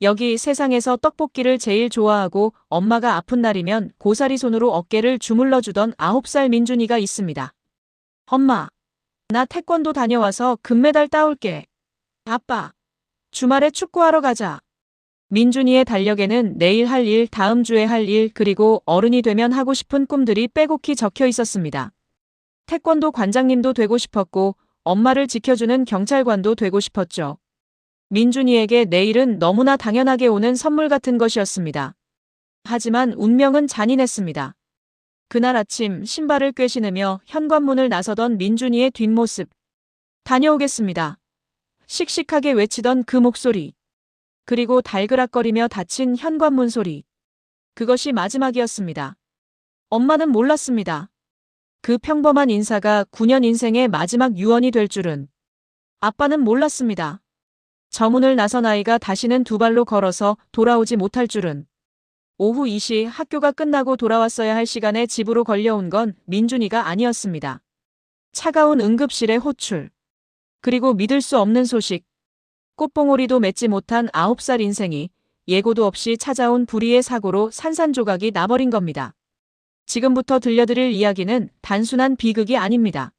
여기 세상에서 떡볶이를 제일 좋아하고 엄마가 아픈 날이면 고사리 손으로 어깨를 주물러 주던 9살 민준이가 있습니다. 엄마, 나 태권도 다녀와서 금메달 따올게. 아빠, 주말에 축구하러 가자. 민준이의 달력에는 내일 할 일, 다음 주에 할 일, 그리고 어른이 되면 하고 싶은 꿈들이 빼곡히 적혀 있었습니다. 태권도 관장님도 되고 싶었고 엄마를 지켜주는 경찰관도 되고 싶었죠. 민준이에게 내일은 너무나 당연하게 오는 선물 같은 것이었습니다. 하지만 운명은 잔인했습니다. 그날 아침 신발을 꿰신으며 현관문을 나서던 민준이의 뒷모습. 다녀오겠습니다. 씩씩하게 외치던 그 목소리. 그리고 달그락거리며 닫힌 현관문 소리. 그것이 마지막이었습니다. 엄마는 몰랐습니다. 그 평범한 인사가 9년 인생의 마지막 유언이 될 줄은. 아빠는 몰랐습니다. 저 문을 나선 아이가 다시는 두 발로 걸어서 돌아오지 못할 줄은. 오후 2시 학교가 끝나고 돌아왔어야 할 시간에 집으로 걸려온 건 민준이가 아니었습니다. 차가운 응급실의 호출. 그리고 믿을 수 없는 소식. 꽃봉오리도 맺지 못한 9살 인생이 예고도 없이 찾아온 불의의 사고로 산산조각이 나버린 겁니다. 지금부터 들려드릴 이야기는 단순한 비극이 아닙니다.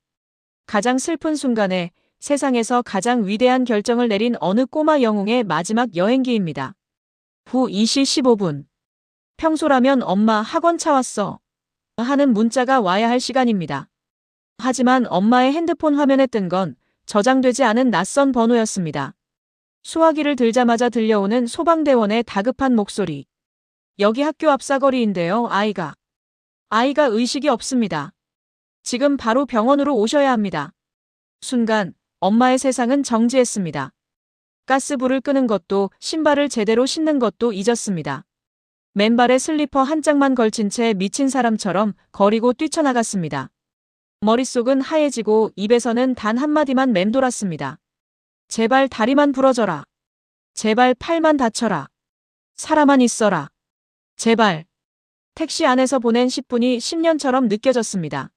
가장 슬픈 순간에 세상에서 가장 위대한 결정을 내린 어느 꼬마 영웅의 마지막 여행기입니다. 후 2시 15분. 평소라면 엄마 학원 차 왔어. 하는 문자가 와야 할 시간입니다. 하지만 엄마의 핸드폰 화면에 뜬 건 저장되지 않은 낯선 번호였습니다. 수화기를 들자마자 들려오는 소방대원의 다급한 목소리. 여기 학교 앞 사거리인데요, 아이가 의식이 없습니다. 지금 바로 병원으로 오셔야 합니다. 순간 엄마의 세상은 정지했습니다. 가스불을 끄는 것도 신발을 제대로 신는 것도 잊었습니다. 맨발에 슬리퍼 한 짝만 걸친 채 미친 사람처럼 거리고 뛰쳐나갔습니다. 머릿속은 하얘지고 입에서는 단 한마디만 맴돌았습니다. 제발 다리만 부러져라. 제발 팔만 다쳐라. 살아만 있어라. 제발. 택시 안에서 보낸 10분이 10년처럼 느껴졌습니다.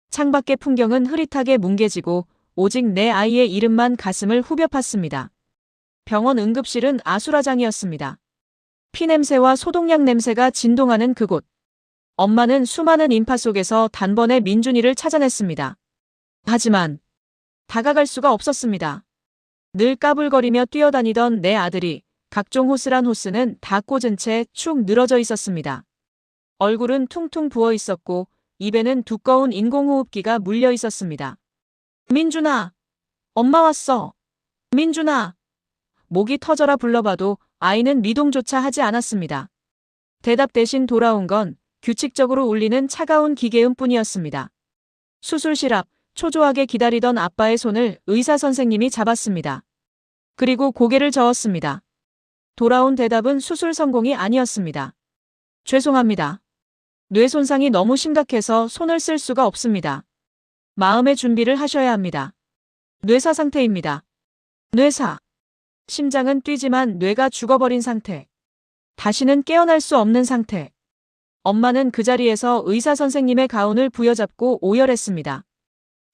창밖의 풍경은 흐릿하게 뭉개지고 오직 내 아이의 이름만 가슴을 후벼 팠습니다. 병원 응급실은 아수라장이었습니다. 피냄새와 소독약 냄새가 진동하는 그곳. 엄마는 수많은 인파 속에서 단번에 민준이를 찾아냈습니다. 하지만 다가갈 수가 없었습니다. 늘 까불거리며 뛰어다니던 내 아들이 각종 호스란 호스는 다 꽂은 채 축 늘어져 있었습니다. 얼굴은 퉁퉁 부어 있었고 입에는 두꺼운 인공호흡기가 물려 있었습니다. 민준아, 엄마 왔어. 민준아. 목이 터져라 불러봐도 아이는 미동조차 하지 않았습니다. 대답 대신 돌아온 건 규칙적으로 울리는 차가운 기계음 뿐이었습니다. 수술실 앞 초조하게 기다리던 아빠의 손을 의사 선생님이 잡았습니다. 그리고 고개를 저었습니다. 돌아온 대답은 수술 성공이 아니었습니다. 죄송합니다. 뇌 손상이 너무 심각해서 손을 쓸 수가 없습니다. 마음의 준비를 하셔야 합니다. 뇌사 상태입니다. 뇌사. 심장은 뛰지만 뇌가 죽어버린 상태. 다시는 깨어날 수 없는 상태. 엄마는 그 자리에서 의사 선생님의 가운을 부여잡고 오열했습니다.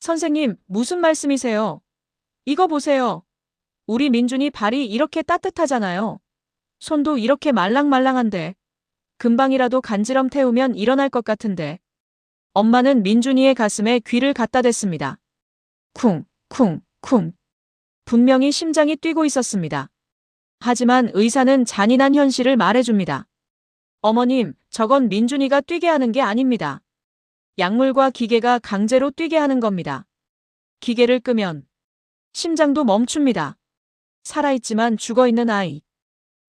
선생님, 무슨 말씀이세요? 이거 보세요. 우리 민준이 발이 이렇게 따뜻하잖아요. 손도 이렇게 말랑말랑한데. 금방이라도 간지럼 태우면 일어날 것 같은데. 엄마는 민준이의 가슴에 귀를 갖다 댔습니다. 쿵, 쿵, 쿵. 분명히 심장이 뛰고 있었습니다. 하지만 의사는 잔인한 현실을 말해줍니다. 어머님, 저건 민준이가 뛰게 하는 게 아닙니다. 약물과 기계가 강제로 뛰게 하는 겁니다. 기계를 끄면 심장도 멈춥니다. 살아있지만 죽어있는 아이.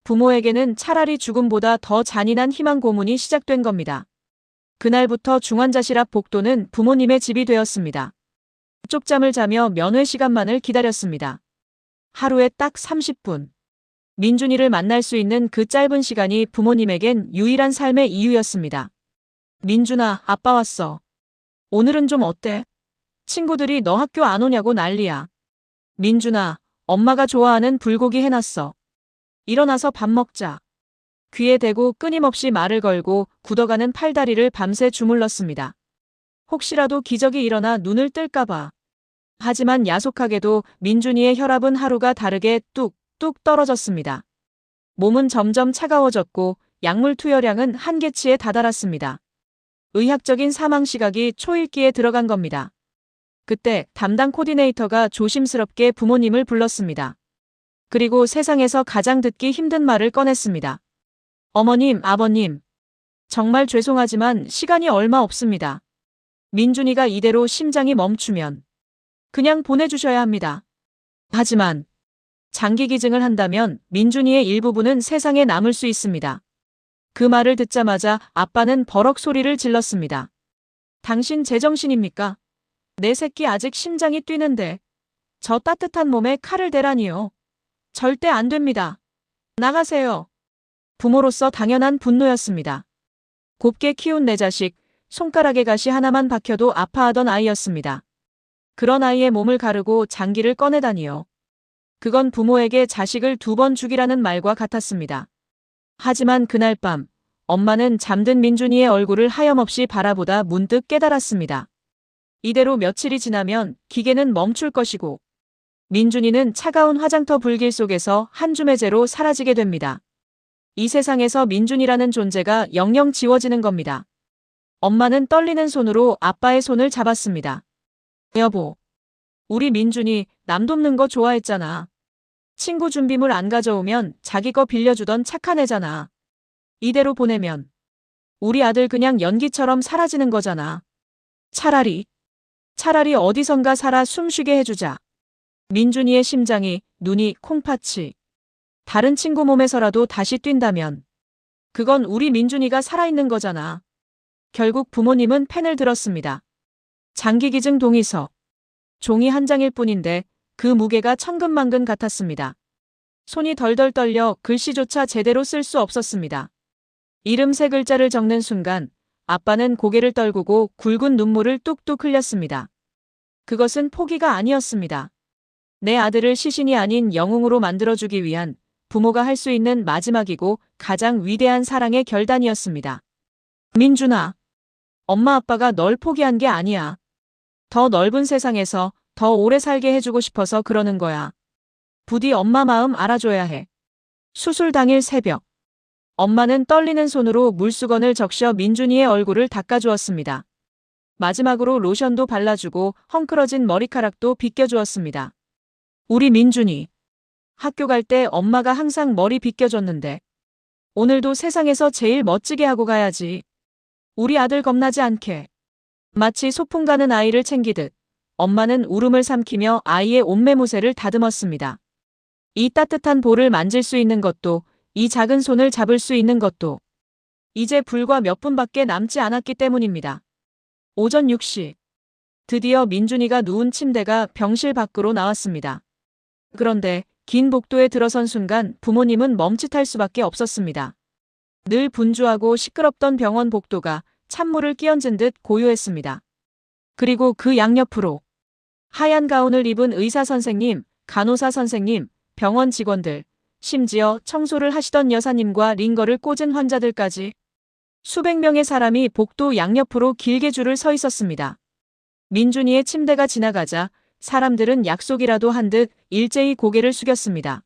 부모에게는 차라리 죽음보다 더 잔인한 희망 고문이 시작된 겁니다. 그날부터 중환자실 앞 복도는 부모님의 집이 되었습니다. 쪽잠을 자며 면회 시간만을 기다렸습니다. 하루에 딱 30분. 민준이를 만날 수 있는 그 짧은 시간이 부모님에겐 유일한 삶의 이유였습니다. 민준아, 아빠 왔어. 오늘은 좀 어때? 친구들이 너 학교 안 오냐고 난리야. 민준아, 엄마가 좋아하는 불고기 해놨어. 일어나서 밥 먹자. 귀에 대고 끊임없이 말을 걸고 굳어가는 팔다리를 밤새 주물렀습니다. 혹시라도 기적이 일어나 눈을 뜰까봐. 하지만 야속하게도 민준이의 혈압은 하루가 다르게 뚝뚝 떨어졌습니다. 몸은 점점 차가워졌고 약물 투여량은 한계치에 다다랐습니다. 의학적인 사망 시각이 초읽기에 들어간 겁니다. 그때 담당 코디네이터가 조심스럽게 부모님을 불렀습니다. 그리고 세상에서 가장 듣기 힘든 말을 꺼냈습니다. 어머님, 아버님. 정말 죄송하지만 시간이 얼마 없습니다. 민준이가 이대로 심장이 멈추면 그냥 보내주셔야 합니다. 하지만 장기 기증을 한다면 민준이의 일부분은 세상에 남을 수 있습니다. 그 말을 듣자마자 아빠는 버럭 소리를 질렀습니다. 당신 제정신입니까? 내 새끼 아직 심장이 뛰는데 저 따뜻한 몸에 칼을 대라니요. 절대 안 됩니다. 나가세요. 부모로서 당연한 분노였습니다. 곱게 키운 내 자식, 손가락에 가시 하나만 박혀도 아파하던 아이였습니다. 그런 아이의 몸을 가르고 장기를 꺼내다니요. 그건 부모에게 자식을 2번 죽이라는 말과 같았습니다. 하지만 그날 밤, 엄마는 잠든 민준이의 얼굴을 하염없이 바라보다 문득 깨달았습니다. 이대로 며칠이 지나면 기계는 멈출 것이고 민준이는 차가운 화장터 불길 속에서 한 줌의 재로 사라지게 됩니다. 이 세상에서 민준이라는 존재가 영영 지워지는 겁니다. 엄마는 떨리는 손으로 아빠의 손을 잡았습니다. 여보, 우리 민준이 남 돕는 거 좋아했잖아. 친구 준비물 안 가져오면 자기 거 빌려주던 착한 애잖아. 이대로 보내면 우리 아들 그냥 연기처럼 사라지는 거잖아. 차라리 어디선가 살아 숨쉬게 해주자. 민준이의 심장이, 눈이, 콩팥이 다른 친구 몸에서라도 다시 뛴다면 그건 우리 민준이가 살아있는 거잖아. 결국 부모님은 펜을 들었습니다. 장기기증 동의서. 종이 한 장일 뿐인데 그 무게가 천근만근 같았습니다. 손이 덜덜 떨려 글씨조차 제대로 쓸 수 없었습니다. 이름 3글자를 적는 순간 아빠는 고개를 떨구고 굵은 눈물을 뚝뚝 흘렸습니다. 그것은 포기가 아니었습니다. 내 아들을 시신이 아닌 영웅으로 만들어주기 위한 부모가 할 수 있는 마지막이고 가장 위대한 사랑의 결단이었습니다. 민준아, 엄마 아빠가 널 포기한 게 아니야. 더 넓은 세상에서 더 오래 살게 해주고 싶어서 그러는 거야. 부디 엄마 마음 알아줘야 해. 수술 당일 새벽. 엄마는 떨리는 손으로 물수건을 적셔 민준이의 얼굴을 닦아주었습니다. 마지막으로 로션도 발라주고 헝클어진 머리카락도 빗겨주었습니다. 우리 민준이. 학교 갈 때 엄마가 항상 머리 빗겨줬는데 오늘도 세상에서 제일 멋지게 하고 가야지. 우리 아들 겁나지 않게. 마치 소풍 가는 아이를 챙기듯 엄마는 울음을 삼키며 아이의 옷매무새를 다듬었습니다. 이 따뜻한 볼을 만질 수 있는 것도, 이 작은 손을 잡을 수 있는 것도 이제 불과 몇 분밖에 남지 않았기 때문입니다. 오전 6시. 드디어 민준이가 누운 침대가 병실 밖으로 나왔습니다. 그런데 긴 복도에 들어선 순간 부모님은 멈칫할 수밖에 없었습니다. 늘 분주하고 시끄럽던 병원 복도가 찬물을 끼얹은 듯 고요했습니다. 그리고 그 양옆으로 하얀 가운을 입은 의사 선생님, 간호사 선생님, 병원 직원들, 심지어 청소를 하시던 여사님과 링거를 꽂은 환자들까지 수백 명의 사람이 복도 양옆으로 길게 줄을 서 있었습니다. 민준이의 침대가 지나가자 사람들은 약속이라도 한 듯 일제히 고개를 숙였습니다.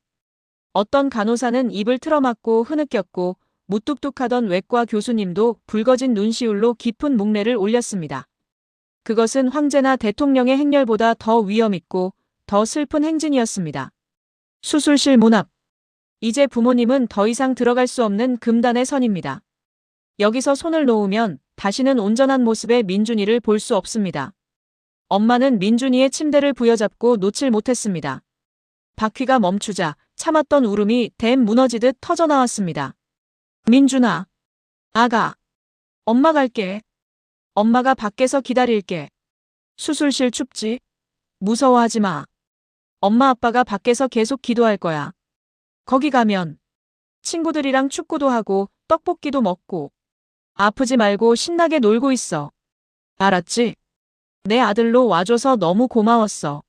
어떤 간호사는 입을 틀어막고 흐느꼈고 무뚝뚝하던 외과 교수님도 붉어진 눈시울로 깊은 묵례를 올렸습니다. 그것은 황제나 대통령의 행렬보다 더 위험있고 더 슬픈 행진이었습니다. 수술실 문 앞. 이제 부모님은 더 이상 들어갈 수 없는 금단의 선입니다. 여기서 손을 놓으면 다시는 온전한 모습의 민준이를 볼 수 없습니다. 엄마는 민준이의 침대를 부여잡고 놓질 못했습니다. 바퀴가 멈추자 참았던 울음이 댐 무너지듯 터져나왔습니다. 민준아. 아가. 엄마 갈게. 엄마가 밖에서 기다릴게. 수술실 춥지? 무서워하지 마. 엄마 아빠가 밖에서 계속 기도할 거야. 거기 가면 친구들이랑 축구도 하고 떡볶이도 먹고 아프지 말고 신나게 놀고 있어. 알았지? 내 아들로 와줘서 너무 고마웠어.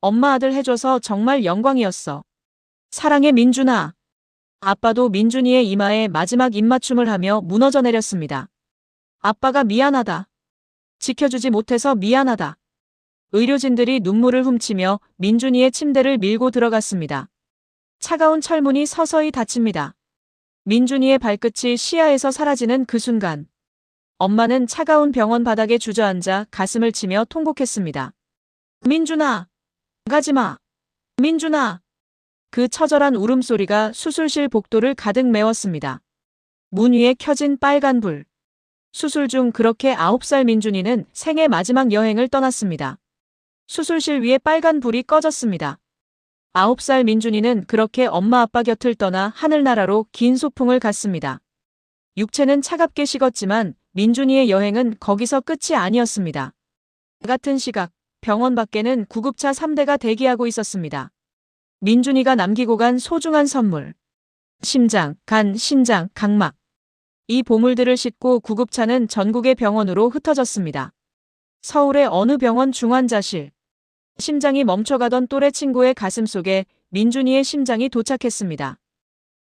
엄마 아들 해줘서 정말 영광이었어. 사랑해 민준아. 아빠도 민준이의 이마에 마지막 입맞춤을 하며 무너져 내렸습니다. 아빠가 미안하다. 지켜주지 못해서 미안하다. 의료진들이 눈물을 훔치며 민준이의 침대를 밀고 들어갔습니다. 차가운 철문이 서서히 닫힙니다. 민준이의 발끝이 시야에서 사라지는 그 순간 엄마는 차가운 병원 바닥에 주저앉아 가슴을 치며 통곡했습니다. 민준아, 가지마. 민준아. 그 처절한 울음소리가 수술실 복도를 가득 메웠습니다. 문 위에 켜진 빨간 불. 수술 중 그렇게 9살 민준이는 생애 마지막 여행을 떠났습니다. 수술실 위에 빨간 불이 꺼졌습니다. 9살 민준이는 그렇게 엄마 아빠 곁을 떠나 하늘나라로 긴 소풍을 갔습니다. 육체는 차갑게 식었지만 민준이의 여행은 거기서 끝이 아니었습니다. 같은 시각 병원 밖에는 구급차 3대가 대기하고 있었습니다. 민준이가 남기고 간 소중한 선물. 심장, 간, 신장, 각막. 이 보물들을 싣고 구급차는 전국의 병원으로 흩어졌습니다. 서울의 어느 병원 중환자실. 심장이 멈춰가던 또래 친구의 가슴 속에 민준이의 심장이 도착했습니다.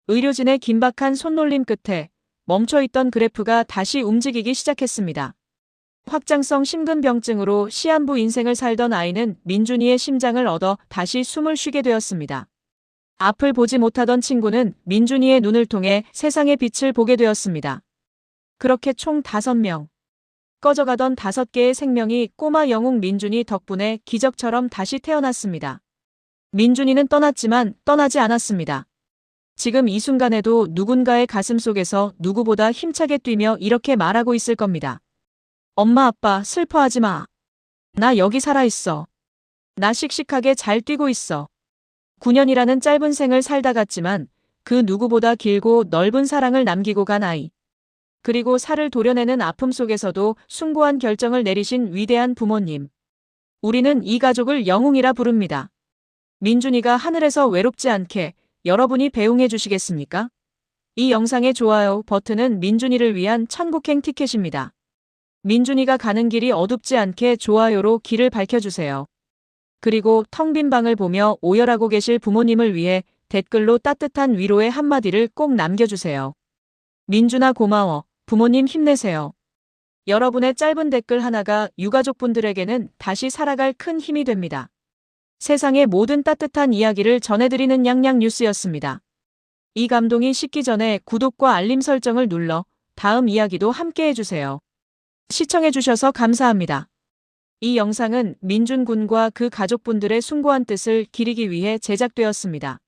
의료진의 긴박한 손놀림 끝에 멈춰있던 그래프가 다시 움직이기 시작했습니다. 확장성 심근병증으로 시한부 인생을 살던 아이는 민준이의 심장을 얻어 다시 숨을 쉬게 되었습니다. 앞을 보지 못하던 친구는 민준이의 눈을 통해 세상의 빛을 보게 되었습니다. 그렇게 총 5명. 꺼져가던 5개의 생명이 꼬마 영웅 민준이 덕분에 기적처럼 다시 태어났습니다. 민준이는 떠났지만 떠나지 않았습니다. 지금 이 순간에도 누군가의 가슴 속에서 누구보다 힘차게 뛰며 이렇게 말하고 있을 겁니다. 엄마 아빠 슬퍼하지 마. 나 여기 살아있어. 나 씩씩하게 잘 뛰고 있어. 9년이라는 짧은 생을 살다 갔지만 그 누구보다 길고 넓은 사랑을 남기고 간 아이. 그리고 살을 도려내는 아픔 속에서도 숭고한 결정을 내리신 위대한 부모님. 우리는 이 가족을 영웅이라 부릅니다. 민준이가 하늘에서 외롭지 않게 여러분이 배웅해 주시겠습니까? 이 영상의 좋아요 버튼은 민준이를 위한 천국행 티켓입니다. 민준이가 가는 길이 어둡지 않게 좋아요로 길을 밝혀주세요. 그리고 텅 빈 방을 보며 오열하고 계실 부모님을 위해 댓글로 따뜻한 위로의 한마디를 꼭 남겨주세요. 민준아 고마워. 부모님 힘내세요. 여러분의 짧은 댓글 하나가 유가족분들에게는 다시 살아갈 큰 힘이 됩니다. 세상의 모든 따뜻한 이야기를 전해드리는 냥냥 뉴스였습니다. 이 감동이 식기 전에 구독과 알림 설정을 눌러 다음 이야기도 함께 해주세요. 시청해주셔서 감사합니다. 이 영상은 민준 군과 그 가족분들의 숭고한 뜻을 기리기 위해 제작되었습니다.